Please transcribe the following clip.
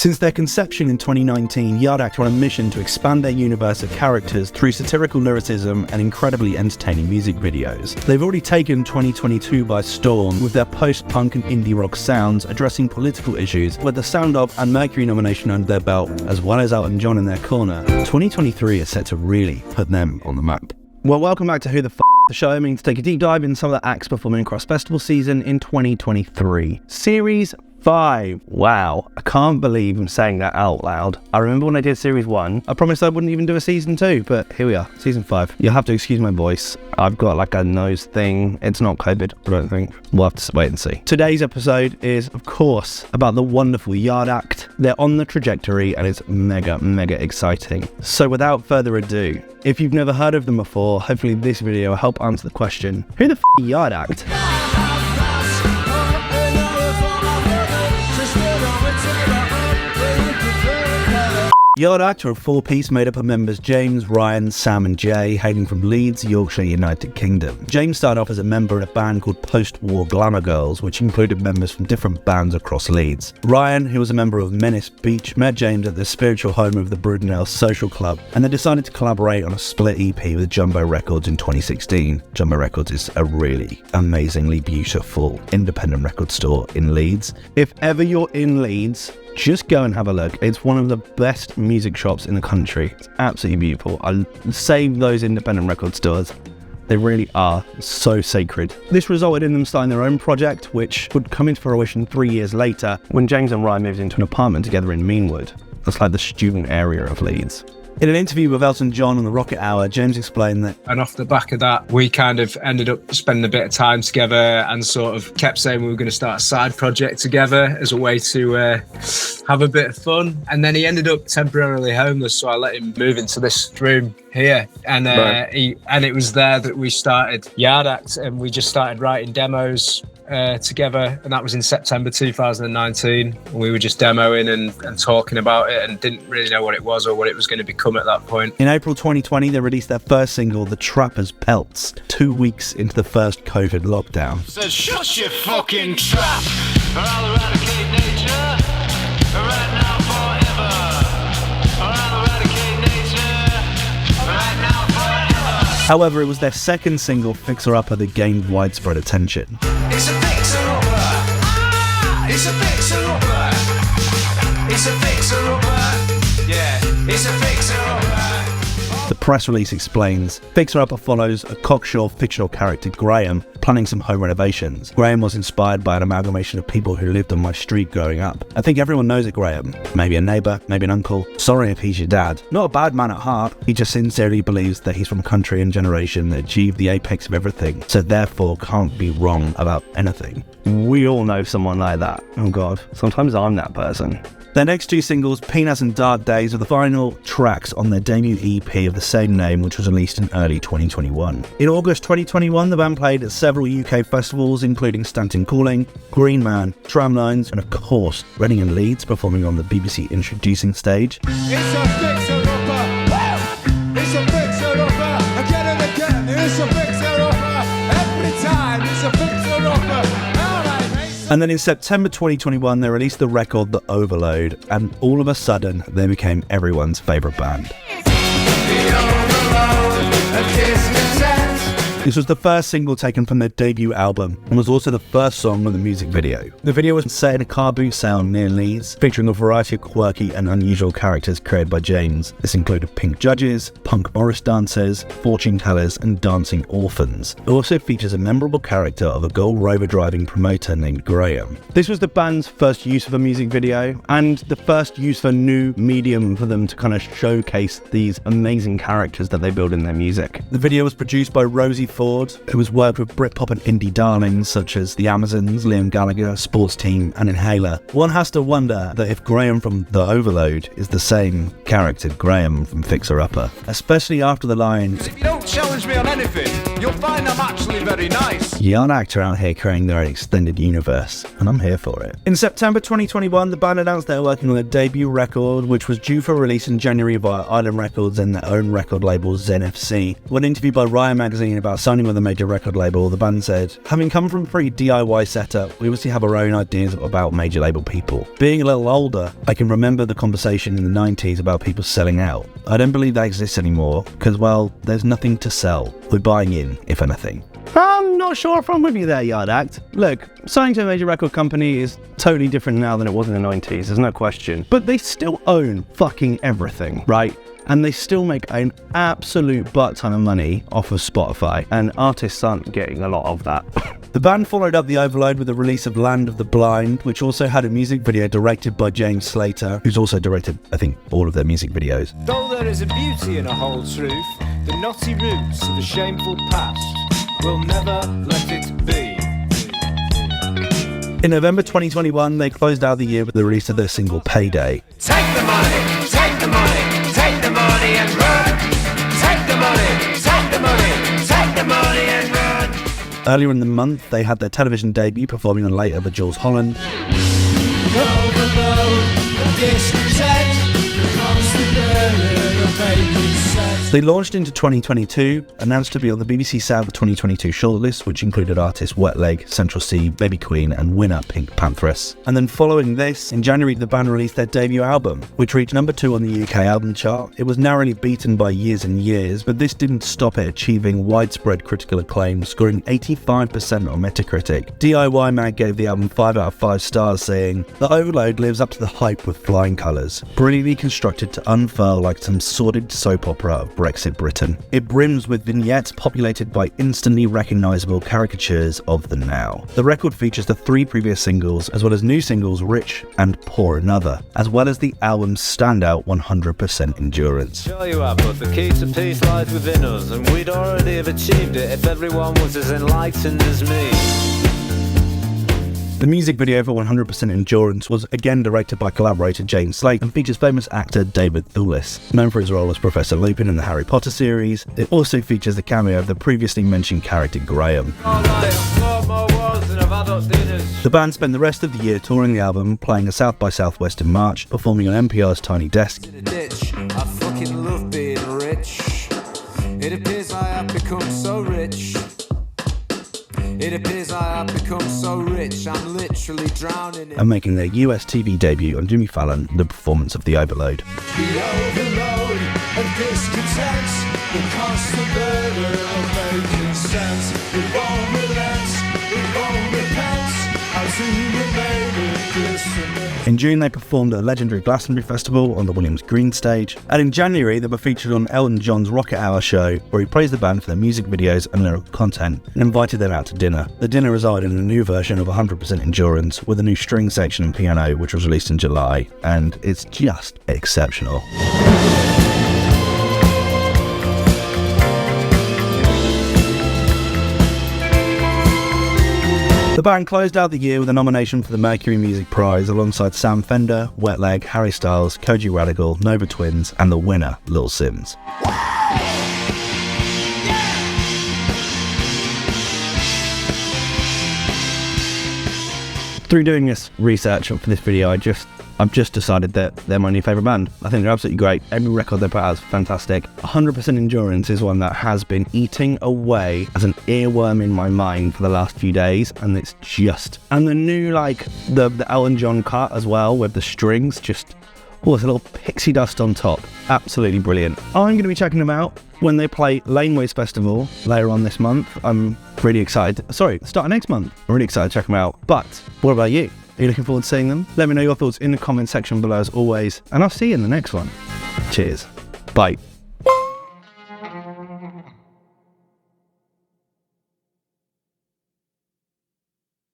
Since their conception in 2019, Yard Act are on a mission to expand their universe of characters through satirical lyricism and incredibly entertaining music videos. They've already taken 2022 by storm with their post-punk and indie rock sounds addressing political issues. With the Sound Of and Mercury nomination under their belt, as well as Elton John in their corner, 2023 is set to really put them on the map. Well, welcome back to Who the F*** the show, aiming to take a deep dive in some of the acts performing across festival season in 2023. Series 5. Wow, I can't believe I'm saying that out loud. I remember when I did Series 1, I promised I wouldn't even do a Season 2, but here we are, Season 5. You'll have to excuse my voice. I've got like a nose thing. It's not COVID, I don't think. We'll have to wait and see. Today's episode is, of course, about the wonderful Yard Act. They're on the trajectory and it's mega exciting. So without further ado, if you've never heard of them before, hopefully this video will help answer the question, who the f*** is Yard Act? Yard Act are a four-piece made up of members James, Ryan, Sam and Jay, hailing from Leeds, Yorkshire, United Kingdom. James started off as a member in a band called Post-War Glamour Girls, which included members from different bands across Leeds. Ryan, who was a member of Menace Beach, met James at the spiritual home of the Brudenell Social Club, and they decided to collaborate on a split EP with Jumbo Records in 2016. Jumbo Records is a really amazingly beautiful independent record store in Leeds. If ever you're in Leeds, just go and have a look. It's one of the best music shops in the country. It's absolutely beautiful. I save those independent record stores. They really are so sacred. This resulted in them starting their own project, which would come into fruition 3 years later when James and Ryan moved into an apartment together in Meanwood. That's like the student area of Leeds. In an interview with Elton John on the Rocket Hour, James explained that, and off the back of that, we kind of ended up spending a bit of time together and sort of kept saying we were going to start a side project together as a way to have a bit of fun. And then he ended up temporarily homeless, so I let him move into this room here. And it was there that we started Yard Act, and we just started writing demos together, and that was in September 2019. We were just demoing and talking about it and didn't really know what it was or what it was going to become at that point. In April 2020, they released their first single, The Trapper's Pelts, 2 weeks into the first COVID lockdown. Says, shut your fucking trap, or I'll eradicate nature, right now forever, or I'll eradicate nature, right now forever. However, it was their second single, FixerUpper, that gained widespread attention. It's a FixerUpper, it's a FixerUpper, it's a FixerUpper, yeah, it's a FixerUpper. The press release explains, FixerUpper follows a cocksure fictional character, Graham, planning some home renovations. Graham was inspired by an amalgamation of people who lived on my street growing up. I think everyone knows a Graham. Maybe a neighbour, maybe an uncle. Sorry if he's your dad. Not a bad man at heart. He just sincerely believes that he's from a country and generation that achieved the apex of everything, so therefore can't be wrong about anything. We all know someone like that. Oh God, sometimes I'm that person. Their next two singles, Peanuts and Dark Days, are the final tracks on their debut EP of the same name, which was released in early 2021. In August 2021, the band played at several UK festivals, including Stanton Calling, Green Man, Tramlines, and of course, Reading and Leeds, performing on the BBC Introducing stage. It's a FixerUpper, woo! It's a FixerUpper, again and again, it's a FixerUpper, every time it's a FixerUpper. And then in September 2021, they released the record The Overload, and all of a sudden, they became everyone's favourite band. This was the first single taken from their debut album, and was also the first song on the music video. The video was set in a car boot sound near Leeds, featuring a variety of quirky and unusual characters created by James. This included pink judges, punk Morris dancers, fortune tellers, and dancing orphans. It also features a memorable character of a Gold Rover driving promoter named Graham. This was the band's first use of a music video, and the first use of a new medium for them to kind of showcase these amazing characters that they build in their music. The video was produced by Rosie Ford, who has worked with Britpop and indie darlings such as The Amazons, Liam Gallagher, Sports Team, and Inhaler. One has to wonder that if Graham from The Overload is the same character Graham from FixerUpper, especially after the lines, If you don't challenge me on anything, you'll find I'm actually very nice. Young actor out here creating their own extended universe, and I'm here for it. In September 2021, the band announced they were working on their debut record, which was due for release in January via Island Records and their own record label, Zen FC. When interviewed by Ryan Magazine about signing with a major record label, the band said, "Having come from a pretty DIY setup, we obviously have our own ideas about major label people. Being a little older, I can remember the conversation in the 90s about people selling out. I don't believe that exists anymore, because, well, there's nothing to sell. We're buying in, if anything." I'm not sure if I'm with you there, Yard Act. Look, signing to a major record company is totally different now than it was in the 90s, there's no question. But they still own fucking everything, right? And they still make an absolute butt ton of money off of Spotify, and artists aren't getting a lot of that. The band followed up the overload with the release of Land of the Blind, which also had a music video directed by James Slater, who's also directed, I think, all of their music videos. Though there is a beauty in a whole truth, the knotty roots of a shameful past will never let it be. In November 2021, they closed out the year with the release of their single Payday. Take the money, take the money, take the money and run. Take the money, take the money, take the money and run. Earlier in the month, they had their television debut performing on Later by Jules Holland. They launched into 2022, announced to be on the BBC Sound 2022 shortlist, which included artists Wet Leg, Central C, Baby Queen and Winner Pink Pantheress. And then following this, in January the band released their debut album, which reached number 2 on the UK album chart. It was narrowly beaten by Years and Years, but this didn't stop it achieving widespread critical acclaim, scoring 85% on Metacritic. DIY Mag gave the album 5 out of 5 stars, saying, "The overload lives up to the hype with flying colours, brilliantly constructed to unfurl like some sordid soap opera of Brexit Britain. It brims with vignettes populated by instantly recognisable caricatures of the now." The record features the 3 previous singles, as well as new singles Rich and Pour Another, as well as the album's standout 100% endurance. Sure you are, but the key to peace lies within us, and we'd already have achieved it if everyone was as enlightened as me. The music video for 100% Endurance was again directed by collaborator James Slater and features famous actor David Thewlis, known for his role as Professor Lupin in the Harry Potter series. It also features the cameo of the previously mentioned character Graham. The band spent the rest of the year touring the album, playing at South by Southwest in March, performing on NPR's Tiny Desk. I fucking love being rich. It appears I have become so rich. It appears I have become so rich, I'm literally drowning in. And making their US TV debut on Jimmy Fallon, the performance of The Overload. The overload of discontent, the constant burden of making sense. It won't relent, it won't repent, as we remain in dissonance. In June, they performed at a legendary Glastonbury festival on the Williams Green stage. And in January, they were featured on Elton John's Rocket Hour show, where he praised the band for their music videos and lyrical content, and invited them out to dinner. The dinner resulted in a new version of 100% Endurance, with a new string section and piano, which was released in July, and it's just exceptional. The band closed out the year with a nomination for the Mercury Music Prize alongside Sam Fender, Wet Leg, Harry Styles, Koji Radical, Nova Twins, and the winner, Lil Sims. Through doing this research for this video, I've just decided that they're my new favourite band. I think they're absolutely great. Every record they put out is fantastic. 100% Endurance is one that has been eating away as an earworm in my mind for the last few days, and it's just... And the new, the Elton John cut as well, with the strings, just... Oh, it's a little pixie dust on top. Absolutely brilliant. I'm going to be checking them out when they play Laneways Festival later on this month. I'm really excited. Sorry, start of next month. I'm really excited to check them out. But what about you? Are you looking forward to seeing them? Let me know your thoughts in the comment section below as always, and I'll see you in the next one. Cheers. Bye.